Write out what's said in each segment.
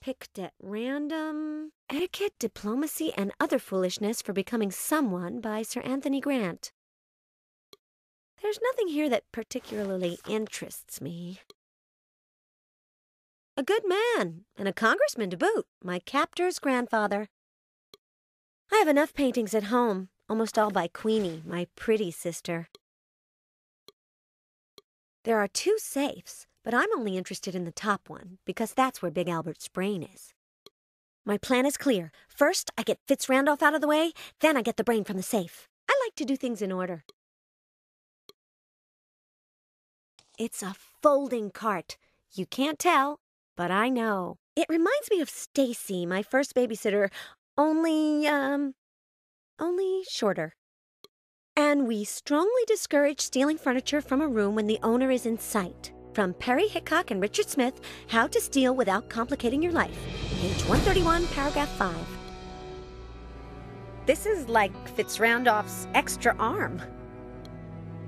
picked at random. Etiquette, Diplomacy, and Other Foolishness for Becoming Someone by Sir Anthony Grant. There's nothing here that particularly interests me. A good man, and a congressman to boot, my captor's grandfather. I have enough paintings at home, almost all by Queenie, my pretty sister. There are 2 safes, but I'm only interested in the top one, because that's where Big Albert's brain is. My plan is clear. First, I get Fitz-Randolph out of the way, then I get the brain from the safe. I like to do things in order. It's a folding cart. You can't tell, but I know. It reminds me of Stacy, my first babysitter, only shorter. And we strongly discourage stealing furniture from a room when the owner is in sight. From Perry Hickok and Richard Smith, How to Steal Without Complicating Your Life. Page 131, paragraph 5. This is like Fitz-Randolph's extra arm.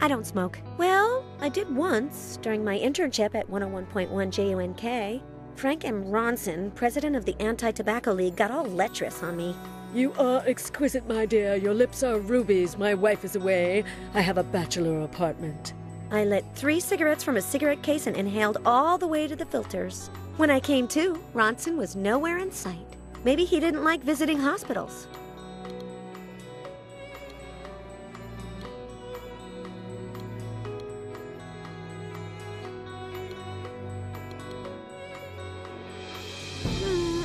I don't smoke. Well, I did once, during my internship at 101.1 JUNK. Frank M. Ronson, president of the Anti-Tobacco League, got all lecherous on me. You are exquisite, my dear. Your lips are rubies. My wife is away. I have a bachelor apartment. I lit 3 cigarettes from a cigarette case and inhaled all the way to the filters. When I came to, Ronson was nowhere in sight. Maybe he didn't like visiting hospitals.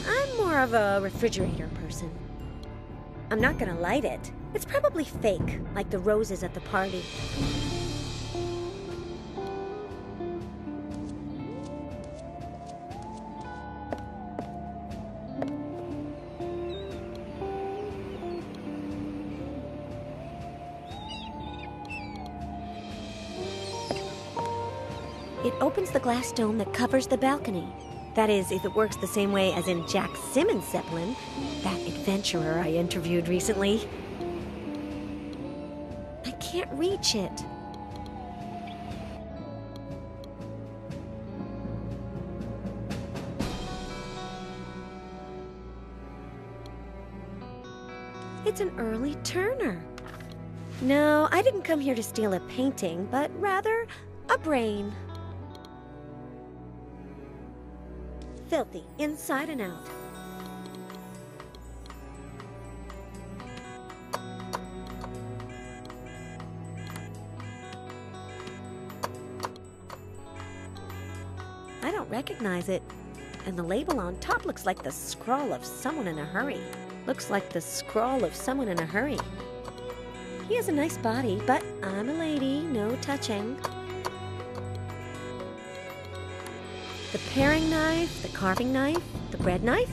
I'm more of a refrigerator person. I'm not gonna light it. It's probably fake, like the roses at the party. It opens the glass dome that covers the balcony. That is, if it works the same way as in Jack Simmons' Zeppelin, that adventurer I interviewed recently. I can't reach it. It's an early Turner. No, I didn't come here to steal a painting, but rather a brain. Filthy, inside and out. I don't recognize it. And the label on top looks like the scrawl of someone in a hurry. Looks like the scrawl of someone in a hurry. He has a nice body, but I'm a lady, no touching. The paring knife, the carving knife, the bread knife,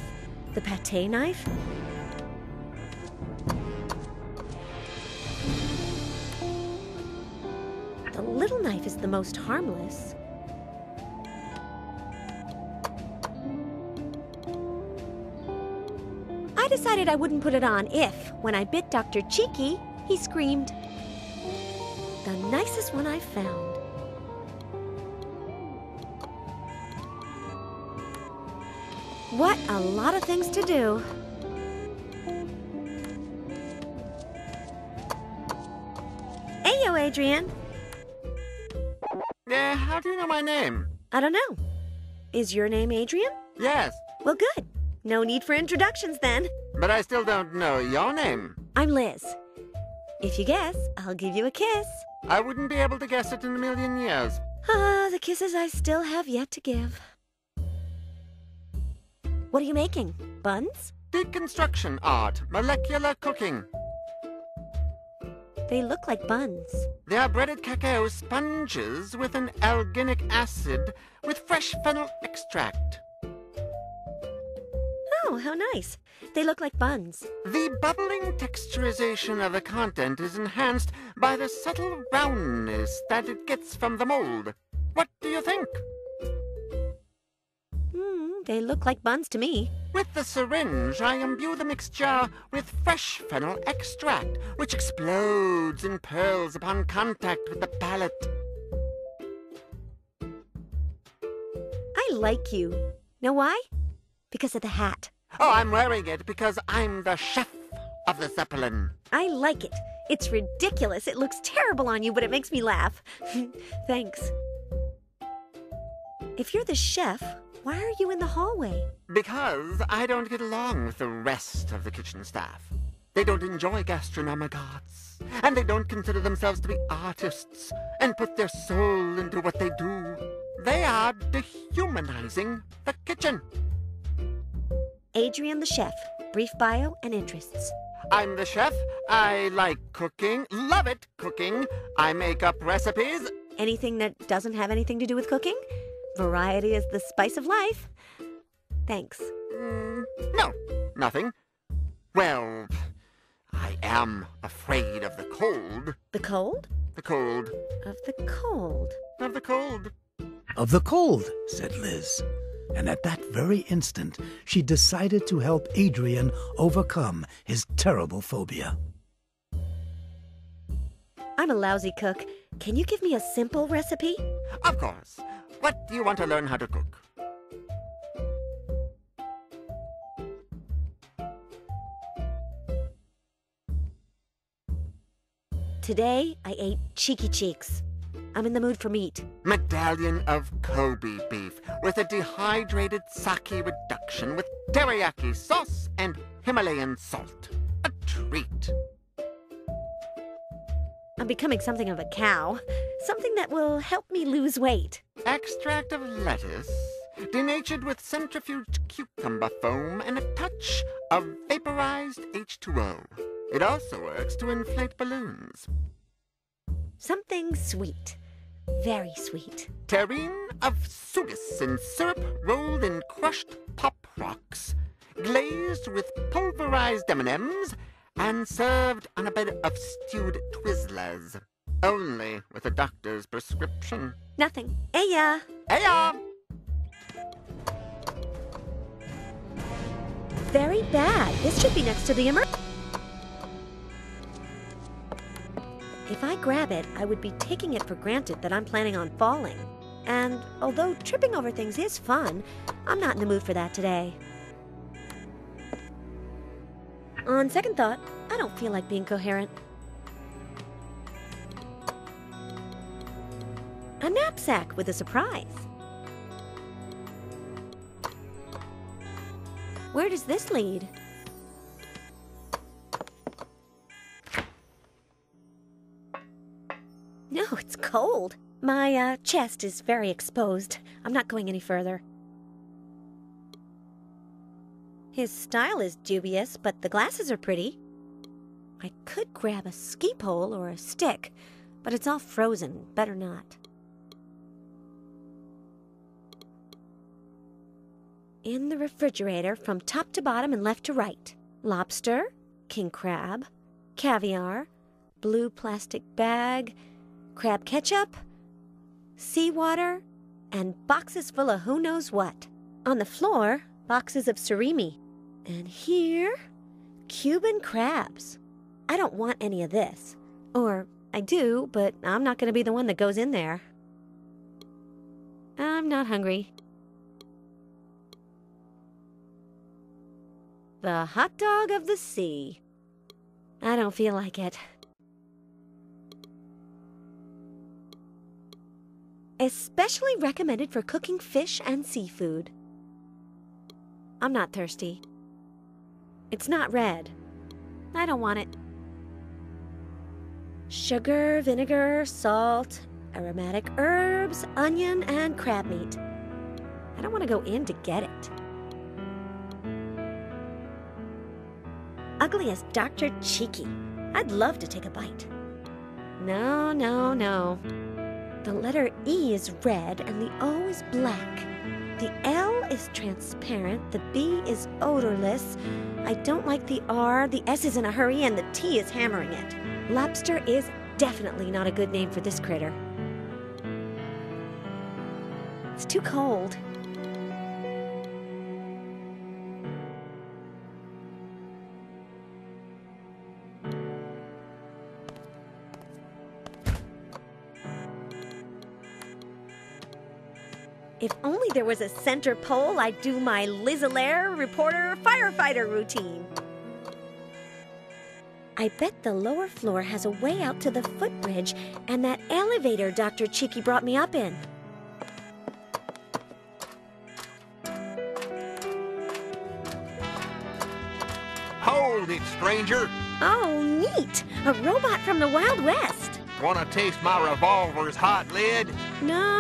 the pâté knife. The little knife is the most harmless. I decided I wouldn't put it on if, when I bit Dr. Cheeky, he screamed. The nicest one I've found. What a lot of things to do. Heyo, Adrian. How do you know my name? I don't know. Is your name Adrian? Yes, Well, good. No need for introductions then. but I still don't know your name. I'm Liz. If you guess, I'll give you a kiss. I wouldn't be able to guess it in a million years. Ah, the kisses I still have yet to give. What are you making? Buns? Deconstruction art, molecular cooking. They look like buns. They are breaded cacao sponges with an alginic acid with fresh fennel extract. Oh, how nice. They look like buns. The bubbling texturization of the content is enhanced by the subtle roundness that it gets from the mold. What do you think? They look like buns to me. With the syringe, I imbue the mixture with fresh fennel extract, which explodes in pearls upon contact with the palate. I like you. Know why? Because of the hat. Oh, I'm wearing it because I'm the chef of the Zeppelin. I like it. It's ridiculous. It looks terrible on you, but it makes me laugh. Thanks. If you're the chef, why are you in the hallway? Because I don't get along with the rest of the kitchen staff. They don't enjoy gastronomic arts, and they don't consider themselves to be artists and put their soul into what they do. They are dehumanizing the kitchen. Adrian the chef. Brief bio and interests. I'm the chef. I like cooking. Love it, cooking. I make up recipes. Anything that doesn't have anything to do with cooking? Variety is the spice of life. Thanks. No, nothing. Well, I am afraid of the cold. The cold? The cold. Of the cold. Of the cold. Of the cold, said Liz. And at that very instant, she decided to help Adrian overcome his terrible phobia. I'm a lousy cook. Can you give me a simple recipe? Of course. What do you want to learn how to cook? Today, I ate cheeky cheeks. I'm in the mood for meat. Medallion of Kobe beef with a dehydrated sake reduction with teriyaki sauce and Himalayan salt. A treat. I'm becoming something of a cow. Something that will help me lose weight. Extract of lettuce, denatured with centrifuged cucumber foam and a touch of vaporized H2O. It also works to inflate balloons. Something sweet. Very sweet. Terrine of sulis in syrup rolled in crushed pop rocks, glazed with pulverized M&Ms, and served on a bed of stewed Twizzlers. Only with a doctor's prescription. Nothing. Aya! Hey-ya! Very bad. This should be next to the If I grab it, I would be taking it for granted that I'm planning on falling. And although tripping over things is fun, I'm not in the mood for that today. On second thought, I don't feel like being coherent. A knapsack with a surprise. Where does this lead? No, it's cold. My chest is very exposed. I'm not going any further. His style is dubious, but the glasses are pretty. I could grab a ski pole or a stick, but it's all frozen. Better not. In the refrigerator, from top to bottom and left to right. Lobster, king crab, caviar, blue plastic bag, crab ketchup, seawater, and boxes full of who knows what. On the floor, boxes of surimi. And here, Cuban crabs. I don't want any of this. Or I do, but I'm not going to be the one that goes in there. I'm not hungry. The hot dog of the sea. I don't feel like it. Especially recommended for cooking fish and seafood. I'm not thirsty. It's not red. I don't want it. Sugar, vinegar, salt, aromatic herbs, onion, and crab meat. I don't want to go in to get it. Ugly as Dr. Cheeky. I'd love to take a bite. No, no, no. The letter E is red and the O is black. The L is transparent, the B is odorless. I don't like the R, the S is in a hurry, and the T is hammering it. Lobster is definitely not a good name for this critter. It's too cold. If only there was a center pole, I'd do my Liz Allaire reporter firefighter routine. I bet the lower floor has a way out to the footbridge and that elevator Dr. Cheeky brought me up in. Hold it, stranger. Oh, neat! A robot from the Wild West. Wanna taste my revolver's hot lid? No.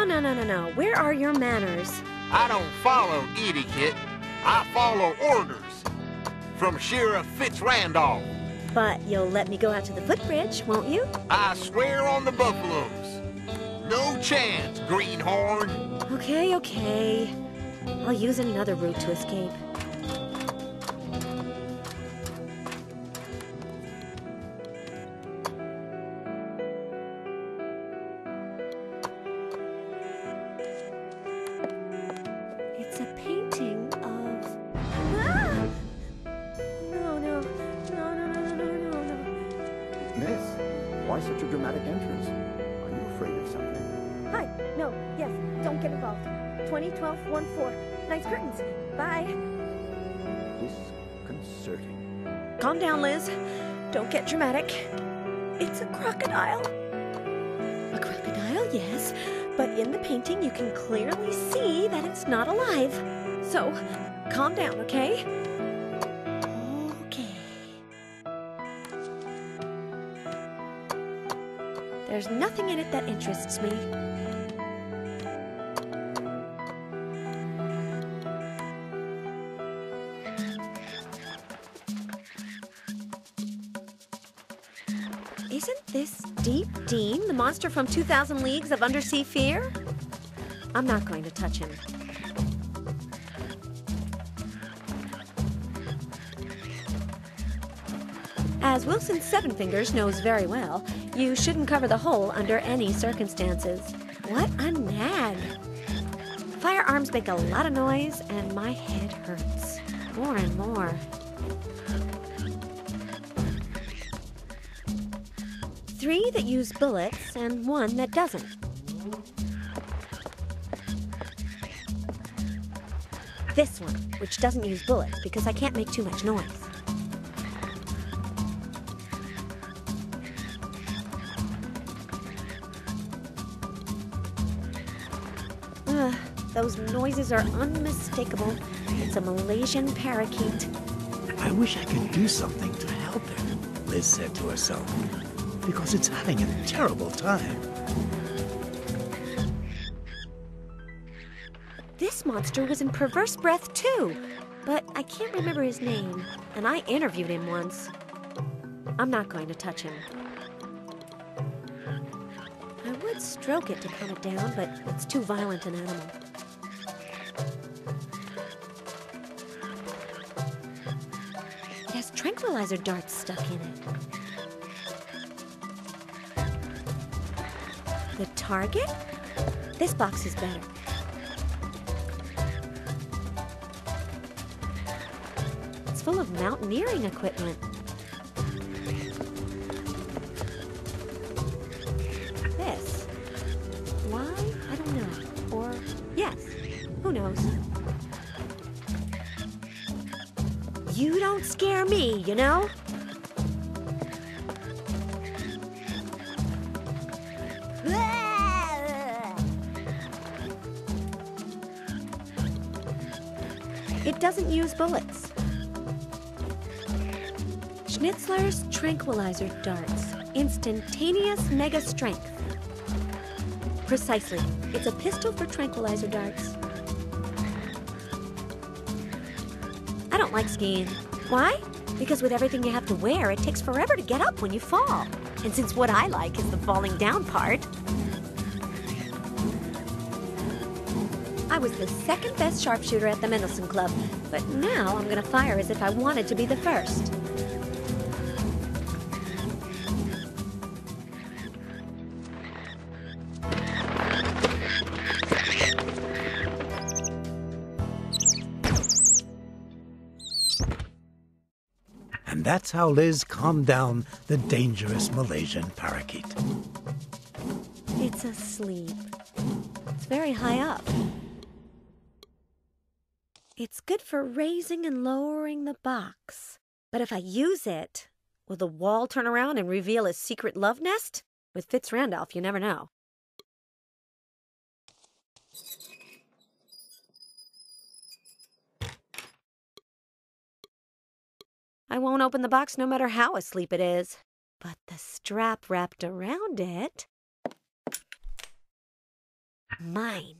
Where are your manners? I don't follow etiquette. I follow orders. From Sheriff Fitzrandolph. But you'll let me go out to the footbridge, won't you? I swear on the buffaloes. No chance, greenhorn. Okay. I'll use another route to escape. It's a painting of... Ah! No. Miss, why such a dramatic entrance? Are you afraid of something? Hi. No. Yes. Don't get involved. 2012-14. Nice curtains. Bye. Disconcerting. Calm down, Liz. Don't get dramatic. It's a crocodile. A crocodile, yes. But in the painting, you can clearly see that it's not alive. So, calm down, okay? Okay. There's nothing in it that interests me. Isn't this Deep Dean, the monster from 2,000 Leagues of Undersea Fear? I'm not going to touch him. As Wilson's Seven Fingers knows very well, you shouldn't cover the hole under any circumstances. What a nag! Firearms make a lot of noise, and my head hurts. More and more. 3 that use bullets, and 1 that doesn't. This one, which doesn't use bullets, because I can't make too much noise. Those noises are unmistakable. It's a Malaysian parakeet. I wish I could do something to help it, Liz said to herself, because it's having a terrible time. This monster was in Perverse Breath too, but I can't remember his name, and I interviewed him once. I'm not going to touch him. I would stroke it to calm it down, but it's too violent an animal. It has tranquilizer darts stuck in it. The target? This box is better. It's full of mountaineering equipment. This. Why? I don't know. Or, yes. Who knows? You don't scare me, you know? It doesn't use bullets. Schnitzler's tranquilizer darts. Instantaneous mega strength. Precisely. It's a pistol for tranquilizer darts. I don't like skiing. Why? Because with everything you have to wear, it takes forever to get up when you fall. And since what I like is the falling down part, I was the second best sharpshooter at the Mendelssohn Club, but now I'm gonna fire as if I wanted to be the first. And that's how Liz calmed down the dangerous Malaysian parakeet. It's asleep. It's very high up. It's good for raising and lowering the box. But if I use it, will the wall turn around and reveal a secret love nest? With Fitz-Randolph, you never know. I won't open the box no matter how asleep it is. But the strap wrapped around it... Mine.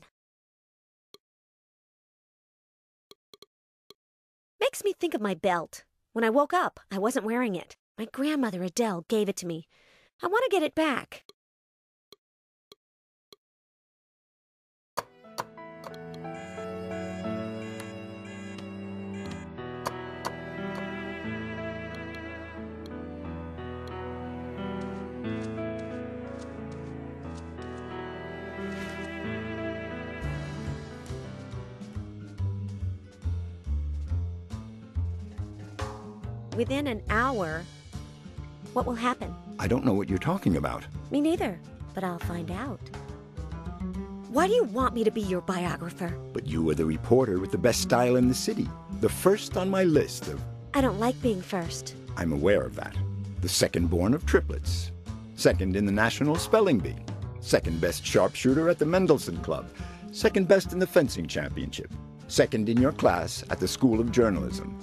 Makes me think of my belt. When I woke up, I wasn't wearing it. My grandmother Adele gave it to me. I want to get it back. Within an hour, what will happen? I don't know what you're talking about. Me neither, but I'll find out. Why do you want me to be your biographer? But you are the reporter with the best style in the city. The first on my list of... I don't like being first. I'm aware of that. The second born of triplets. Second in the National Spelling Bee. Second best sharpshooter at the Mendelssohn Club. Second best in the fencing championship. Second in your class at the School of Journalism.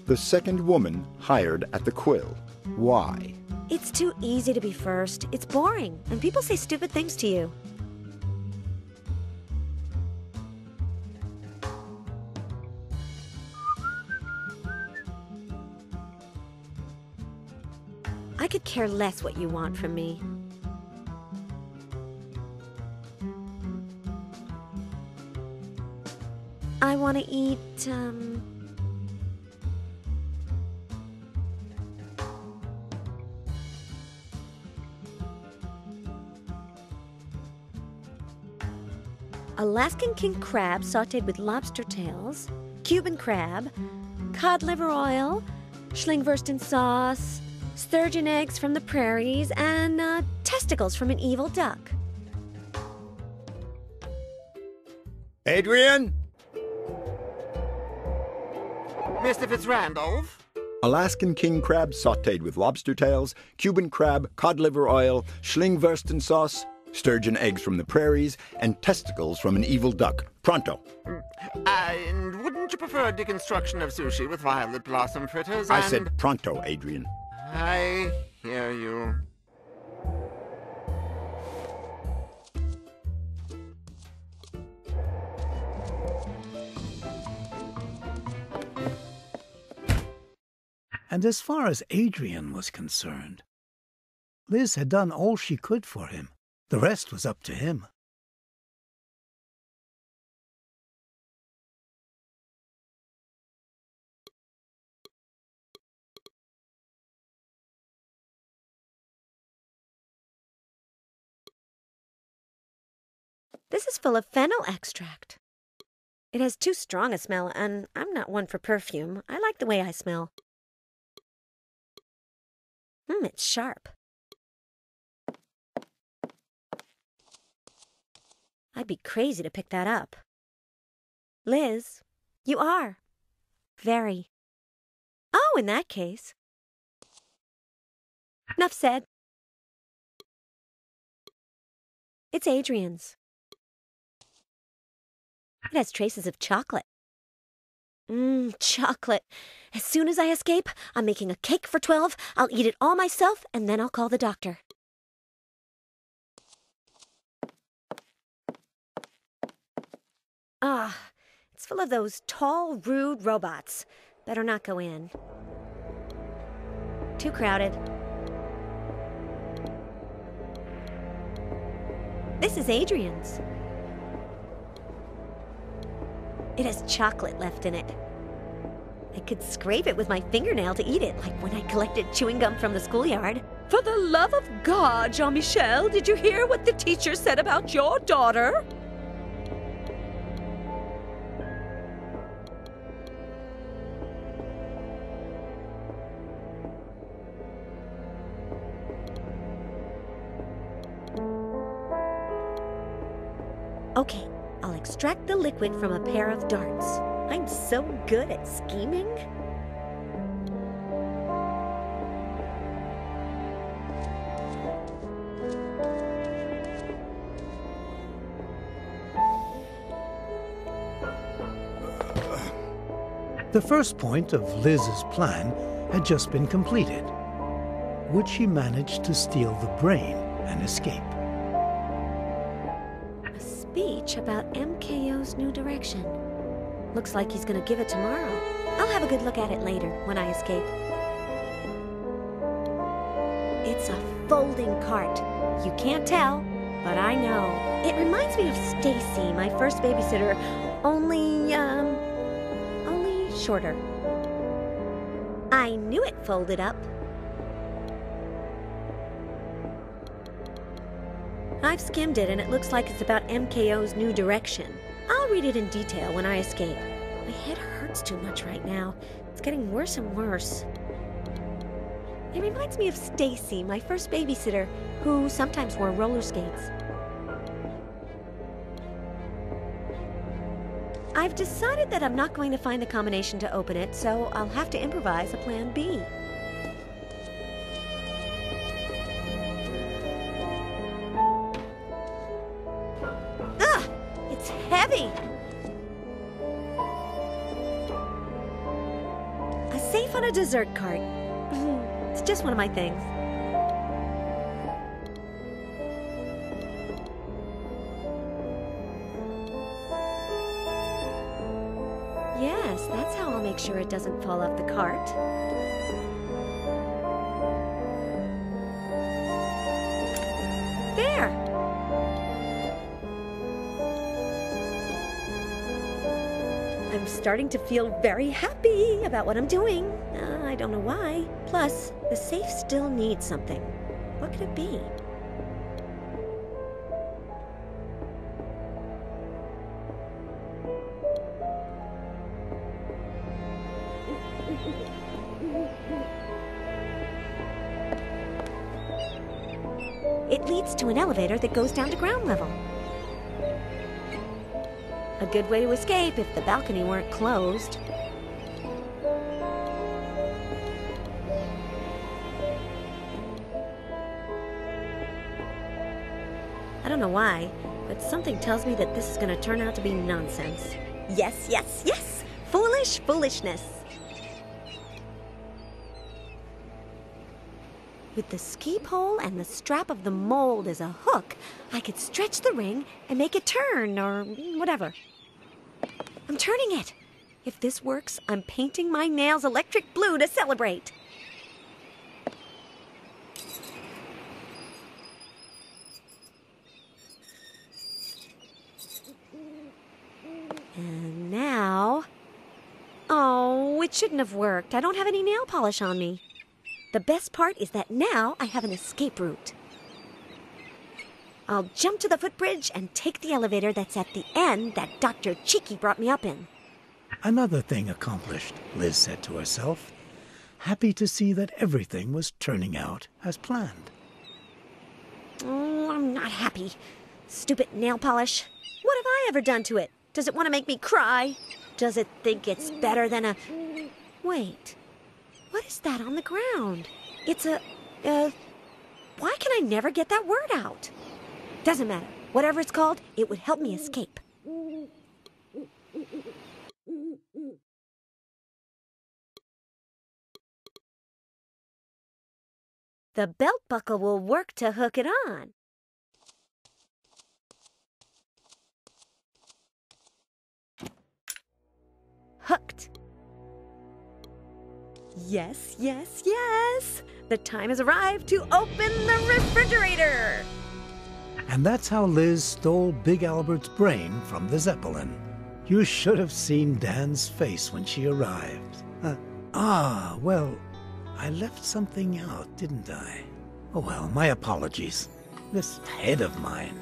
The second woman hired at the Quill. Why? It's too easy to be first. It's boring, and people say stupid things to you. I could care less what you want from me. I want to eat, Alaskan king crab sautéed with lobster tails, Cuban crab, cod liver oil, Schlingwursten sauce, sturgeon eggs from the prairies, and testicles from an evil duck. Adrian? Mr. Fitz-Randolph? Alaskan king crab sautéed with lobster tails, Cuban crab, cod liver oil, Schlingwursten sauce, sturgeon eggs from the prairies, and testicles from an evil duck. Pronto. And wouldn't you prefer a deconstruction of sushi with violet blossom fritters? I said pronto, Adrian. I hear you. And as far as Adrian was concerned, Liz had done all she could for him. The rest was up to him. This is full of fennel extract. It has too strong a smell, and I'm not one for perfume. I like the way I smell. It's sharp. I'd be crazy to pick that up. Liz, you are. Very. Oh, in that case. Enough said. It's Adrian's. It has traces of chocolate. Chocolate. As soon as I escape, I'm making a cake for 12. I'll eat it all myself, and then I'll call the doctor. It's full of those tall, rude robots. Better not go in. Too crowded. This is Adrian's. It has chocolate left in it. I could scrape it with my fingernail to eat it, like when I collected chewing gum from the schoolyard. For the love of God, Jean-Michel, did you hear what the teacher said about your daughter? Okay, I'll extract the liquid from a pair of darts. I'm so good at scheming. The first point of Liz's plan had just been completed. Would she manage to steal the brain and escape? A speech about MKO's new direction. Looks like he's gonna give it tomorrow. I'll have a good look at it later, when I escape. It's a folding cart. You can't tell, but I know. It reminds me of Stacy, my first babysitter, only shorter. I knew it folded up. I've skimmed it and it looks like it's about MKO's new direction. I'll read it in detail when I escape. My head hurts too much right now. It's getting worse and worse. It reminds me of Stacy, my first babysitter, who sometimes wore roller skates. I've decided that I'm not going to find the combination to open it, so I'll have to improvise a plan B. Ugh! It's heavy! A safe on a dessert cart. It's just one of my things. Yes, that's how I'll make sure it doesn't fall off the cart. There! I'm starting to feel very happy about what I'm doing. I don't know why. Plus, the safe still needs something. What could it be? It leads to an elevator that goes down to ground level. A good way to escape if the balcony weren't closed. I don't know why, but something tells me that this is going to turn out to be nonsense. Yes, yes, yes! Foolish foolishness! With the ski pole and the strap of the mold as a hook, I could stretch the ring and make it turn, or whatever. I'm turning it! If this works, I'm painting my nails electric blue to celebrate. And now... Oh, it shouldn't have worked. I don't have any nail polish on me. The best part is that now I have an escape route. I'll jump to the footbridge and take the elevator that's at the end that Dr. Cheeky brought me up in. Another thing accomplished, Liz said to herself, happy to see that everything was turning out as planned. Oh, I'm not happy. Stupid nail polish. What have I ever done to it? Does it want to make me cry? Does it think it's better than a... Wait. What is that on the ground? It's a... Why can I never get that word out? Doesn't matter. Whatever it's called, it would help me escape. The belt buckle will work to hook it on. Hooked. Yes, yes, yes! The time has arrived to open the refrigerator! And that's how Liz stole Big Albert's brain from the Zeppelin. You should have seen Dan's face when she arrived. Well, I left something out, didn't I? Oh well, my apologies. This head of mine.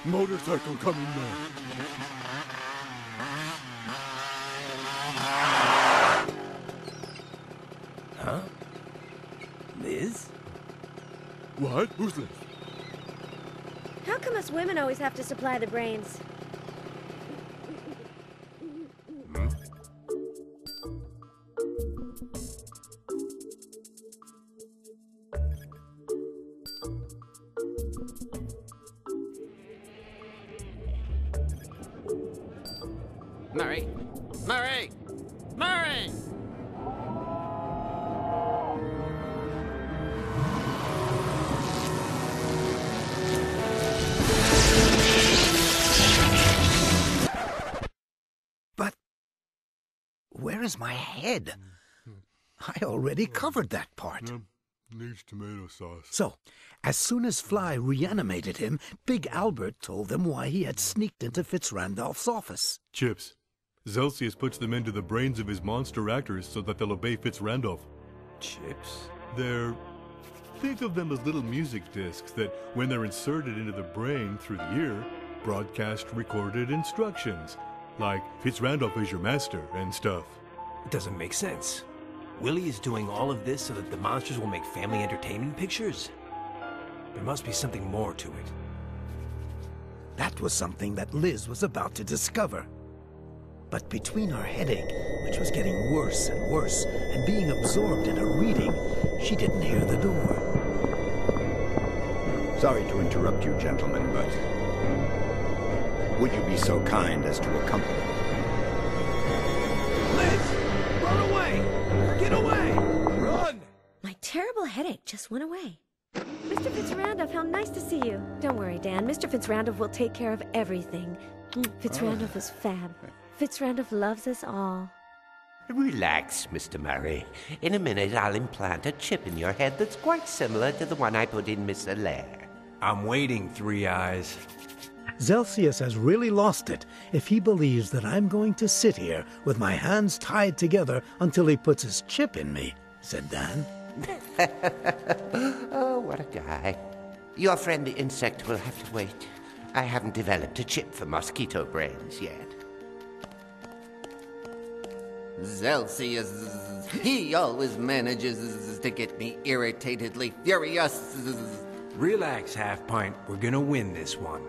Motorcycle coming now. Huh? Liz? What? Who's Liz? How come us women always have to supply the brains? Murray! Murray! Murray! But where is my head? I already covered that part. Needs tomato sauce. So, as soon as Fly reanimated him, Big Albert told them why he had sneaked into Fitzrandolph's office. Chips. Zelsius puts them into the brains of his monster actors so that they'll obey Fitzrandolph. Chips? Think of them as little music discs that, when they're inserted into the brain through the ear, broadcast recorded instructions, like Fitzrandolph is your master and stuff. It doesn't make sense. Willie is doing all of this so that the monsters will make family entertainment pictures? There must be something more to it. That was something that Liz was about to discover. But between her headache, which was getting worse and worse, and being absorbed in her reading, she didn't hear the door. Sorry to interrupt you, gentlemen, but would you be so kind as to accompany me? Liz! Run away! Get away! Run! My terrible headache just went away. Mr. Fitzrandolph, how nice to see you. Don't worry, Dan. Mr. Fitzrandolph will take care of everything. Fitzrandolph is fab. Fitzrandolph loves us all. Relax, Mr. Murray. In a minute, I'll implant a chip in your head that's quite similar to the one I put in Miss Allaire. I'm waiting, Three Eyes. Zelsius has really lost it if he believes that I'm going to sit here with my hands tied together until he puts his chip in me, said Dan. Oh, what a guy. Your friend the insect will have to wait. I haven't developed a chip for mosquito brains yet. Zelsius, he always manages to get me irritatedly furious. Relax, Half Pint. We're gonna win this one.